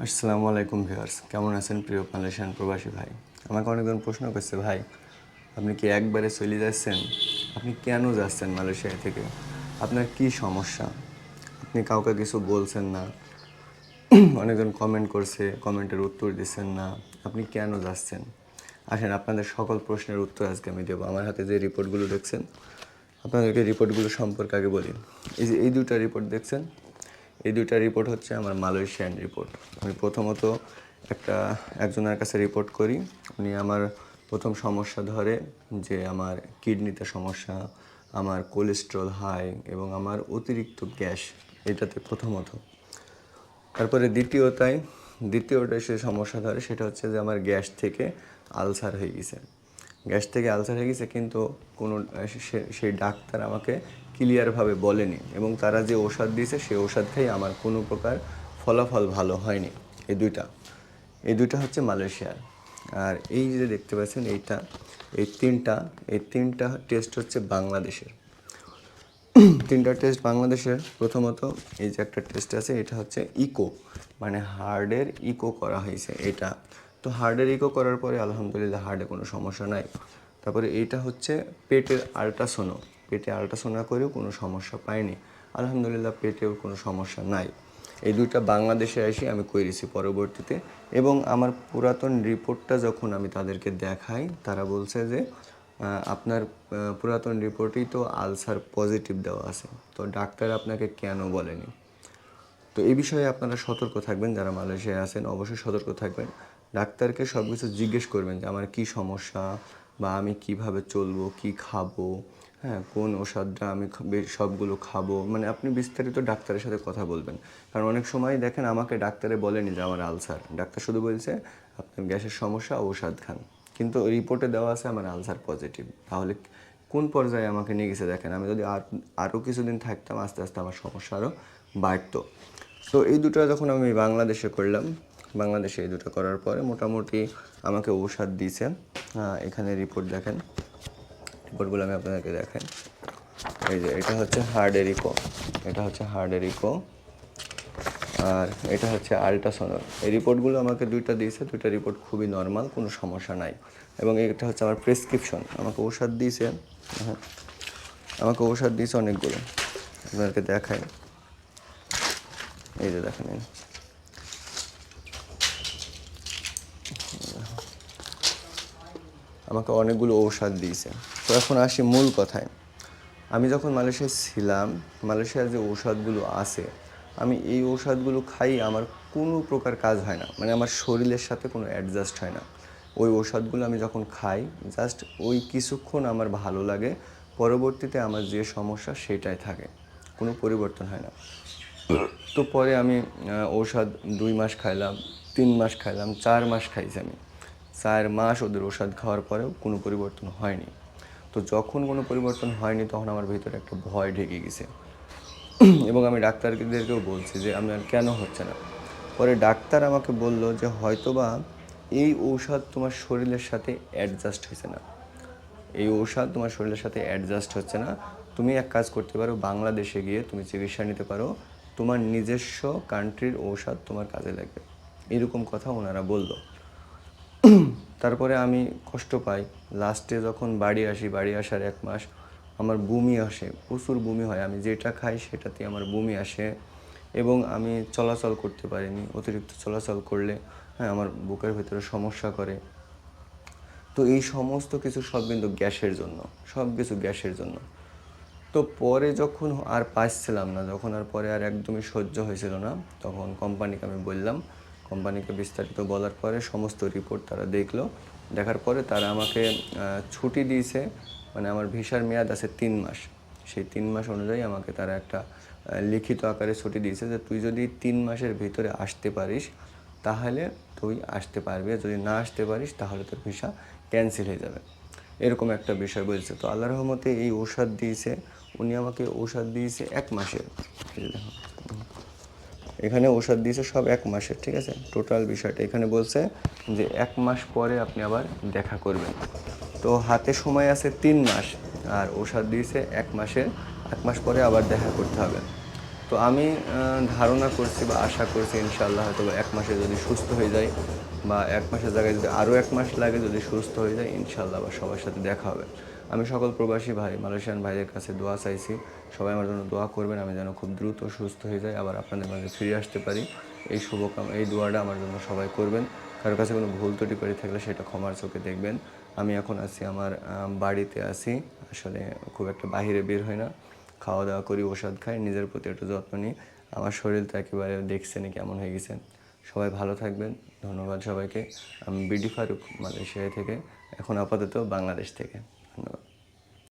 আসসালামু আলাইকুম ভিউয়ার্স, কেমন আছেন প্রিয় মালয়েশিয়ান প্রবাসী ভাই? আমাকে অনেকজন প্রশ্ন করছে, ভাই আপনি কি একবারে চলে যাচ্ছেন? আপনি কেন যাচ্ছেন মালয়েশিয়া থেকে? আপনার কি সমস্যা? আপনি কাউকে কিছু বলছেন না। অনেকজন কমেন্ট করছে, কমেন্টের উত্তর দিচ্ছেন না। আপনি কেন যাচ্ছেন? আসেন আপনাদের সকল প্রশ্নের উত্তর আজকে আমি দেবো। আমার হাতে যে রিপোর্টগুলো দেখছেন, আপনাদেরকে রিপোর্টগুলো সম্পর্কে আগে বলি। এই যে এই দুটো রিপোর্ট দেখছেন, এই দুইটা রিপোর্ট হচ্ছে আমার মালয়েশিয়ান রিপোর্ট। আমি প্রথমত একজনের কাছে রিপোর্ট করি। উনি আমার প্রথম সমস্যা ধরে যে আমার কিডনিতে সমস্যা, আমার কোলেস্ট্রল হাই এবং আমার অতিরিক্ত গ্যাস, এটাতে প্রথমত। তারপরে দ্বিতীয়টায় সে সমস্যা ধরে, সেটা হচ্ছে যে আমার গ্যাস থেকে আলসার হয়ে গেছে। কিন্তু কোনো সেই ডাক্তার আমাকে ক্লিয়ারভাবে বলেনি এবং তারা যে ঔষধ দিয়েছে সেই ঔষধ খেয়ে আমার কোনো প্রকার ফলাফল ভালো হয়নি। এই দুইটা হচ্ছে মালয়েশিয়ার। আর এই যে দেখতে পাচ্ছেন এই তিনটা টেস্ট হচ্ছে বাংলাদেশের। তিনটা টেস্ট বাংলাদেশের। প্রথমত এই যে একটা টেস্ট আছে, এটা হচ্ছে ইকো, মানে হার্টের ইকো করা হয়েছে এটা। তো হার্টের ইকো করার পরে আলহামদুলিল্লাহ হার্টে কোনো সমস্যা নাই। তারপরে এইটা হচ্ছে পেটে আল্ট্রাসোনো করেও কোনো সমস্যা পাইনি, আলহামদুলিল্লাহ পেটেও কোনো সমস্যা নাই। এই দুইটা বাংলাদেশে এসে আমি করেছি পরবর্তীতে। এবং আমার পুরাতন রিপোর্টটা যখন আমি তাদেরকে দেখাই, তারা বলছে যে আপনার পুরাতন রিপোর্টেই তো আলসার পজিটিভ দেওয়া আছে, তো ডাক্তার আপনাকে কেন বলেনি? তো এই বিষয়ে আপনারা সতর্ক থাকবেন। যারা মালয়েশিয়ায় আছেন অবশ্যই সতর্ক থাকবেন। ডাক্তারকে সব কিছু জিজ্ঞেস করবেন যে আমার কী সমস্যা, বা আমি কিভাবে চলবো, কি খাবো, হ্যাঁ, কোন ওষুধটা আমি সবগুলো খাবো, মানে আপনি বিস্তারিত ডাক্তারের সাথে কথা বলবেন। কারণ অনেক সময় দেখেন আমাকে ডাক্তারে বলেনি যে আমার আলসার, ডাক্তার শুধু বলছে আপনার গ্যাসের সমস্যা, ঔষধ খান, কিন্তু রিপোর্টে দেওয়া আছে আমার আলসার পজিটিভ। তাহলে কোন পর্যায়ে আমাকে নিয়ে গেছে দেখেন। আমি যদি আরও কিছুদিন থাকতাম, আস্তে আস্তে আমার সমস্যা আরও বাড়তো। তো এই দুটো যখন আমি বাংলাদেশে করলাম, বাংলাদেশে এই দুটো করার পরে মোটামুটি আমাকে ঔষধ দিয়েছে। এখানে রিপোর্ট দেখেন, রিপোর্টগুলো আমি আপনাদেরকে দেখেন। এই যে এটা হচ্ছে হার্টের ইকো, আর এটা হচ্ছে আল্ট্রাসোনোর। এই রিপোর্টগুলো আমাকে দুইটা দিয়েছে, দুইটা রিপোর্ট খুবই নর্মাল, কোনো সমস্যা নাই। এবং এটা হচ্ছে আমার প্রেসক্রিপশন, আমাকে ঔষধ দিয়েছে। হ্যাঁ, আমাকে ঔষধ দিয়েছে অনেকগুলো, আপনাদেরকে দেখাই। এই যে দেখেন, আমাকে অনেকগুলো ঔষধ দিয়েছে। তো এখন আসি মূল কথায়। আমি যখন মালয়েশিয়ায় ছিলাম, মালয়েশিয়ার যে ঔষধগুলো আছে, আমি এই ঔষধগুলো খাই, আমার কোনো প্রকার কাজ হয় না, মানে আমার শরীরের সাথে কোনো অ্যাডজাস্ট হয় না। ওই ঔষধগুলো আমি যখন খাই, জাস্ট ওই কিছুক্ষণ আমার ভালো লাগে, পরবর্তীতে আমার যে সমস্যা সেটাই থাকে, কোনো পরিবর্তন হয় না। তো পরে আমি ঔষধ 2 মাস খাইলাম, 3 মাস খাইলাম, 4 মাস খাইছি আমি। 4 মাস ওদের ওষুধ খাওয়ার পরেও কোনো পরিবর্তন হয়নি। তো যখন কোনো পরিবর্তন হয়নি, তখন আমার ভিতরে একটা ভয় ঢেকে গেছে। এবং আমি ডাক্তারদেরকেও বলছি যে আমার কেন হচ্ছে না। পরে ডাক্তার আমাকে বলল যে হয়তোবা এই ঔষধ তোমার শরীরের সাথে অ্যাডজাস্ট হচ্ছে না। তুমি এক কাজ করতে পারো, বাংলাদেশে গিয়ে তুমি চিকিৎসা নিতে পারো, তোমার নিজস্ব কান্ট্রির ঔষধ তোমার কাজে লাগবে, এরকম কথা ওনারা বলল। তারপরে আমি কষ্ট পাই। লাস্টে যখন বাড়ি আসার 1 মাস আমার বমি আসে, প্রচুর বমি হয়। আমি যেটা খাই সেটাতে আমার বমি আসে এবং আমি চলাচল করতে পারিনি। অতিরিক্ত চলাচল করলে আমার বুকের ভেতরে সমস্যা করে। তো এই সমস্ত কিছু সব কিন্তু গ্যাসের জন্য। তো পরে যখন আর পাচ্ছিলাম না, যখন পরে আর একদমই সহ্য হয়েছিল না, তখন কোম্পানিকে আমি বললাম। কোম্পানিকে বিস্তারিত বলার পরে সমস্ত রিপোর্ট তারা দেখলো। দেখার পরে তারা আমাকে ছুটি দিয়েছে, মানে আমার ভিসার মেয়াদ আছে 3 মাস। সেই 3 মাস অনুযায়ী আমাকে তারা একটা লিখিত আকারে ছুটি দিয়েছে যে তুই যদি 3 মাসের ভিতরে আসতে পারিস তাহলে তুই আসতে পারবি, যদি না আসতে পারিস তাহলে তোর ভিসা ক্যান্সেল হয়ে যাবে, এরকম একটা বিষয় বলছে। তো আল্লাহর রহমতে এই ঔষধ দিয়েছে, উনি আমাকে ঔষধ দিয়েছে 1 মাসের। এখানে ঔষধ দিয়েছে সব 1 মাসের, ঠিক আছে। টোটাল বিষয়টা এখানে বলছে যে 1 মাস পরে আপনি আবার দেখা করবেন। তো হাতে সময় আছে 3 মাস, আর ঔষধ দিয়েছে 1 মাসের, 1 মাস পরে আবার দেখা করতে হবে। তো আমি ধারণা করছি বা আশা করছি ইনশাআল্লাহ হয়তো বা 1 মাসে যদি সুস্থ হয়ে যাই বা 1 মাসের জায়গায় যদি আরও 1 মাস লাগে, যদি সুস্থ হয়ে যায় ইনশাআল্লাহ আবার সবার সাথে দেখা হবে। আমি সকল প্রবাসী ভাই, মালয়েশিয়ান ভাইদের কাছে দোয়া চাইছি, সবাই আমার জন্য দোয়া করবেন, আমি যেন খুব দ্রুত সুস্থ হয়ে যাই, আবার আপনাদের মাঝে ফিরে আসতে পারি। এই দোয়াটা আমার জন্য সবাই করবেন। কারোর কাছে কোনো ভুল ত্রুটি করে থাকলে সেটা ক্ষমার চোখে দেখবেন। আমি এখন আছি আমার বাড়িতে আছি, আসলে খুব একটা বাহিরে বের হয় না, খাওয়া দাওয়া করি, ওষুধ খাই, নিজের প্রতি একটু যত্ন নিই। আমার শরীর তো একেবারে দেখছেন কেমন হয়ে গেছে। সবাই ভালো থাকবেন, ধন্যবাদ সবাইকে। আমি বিডি ফারুক, মালয়েশিয়া থেকে, এখন আপাতত বাংলাদেশ থেকে। ধন্যবাদ।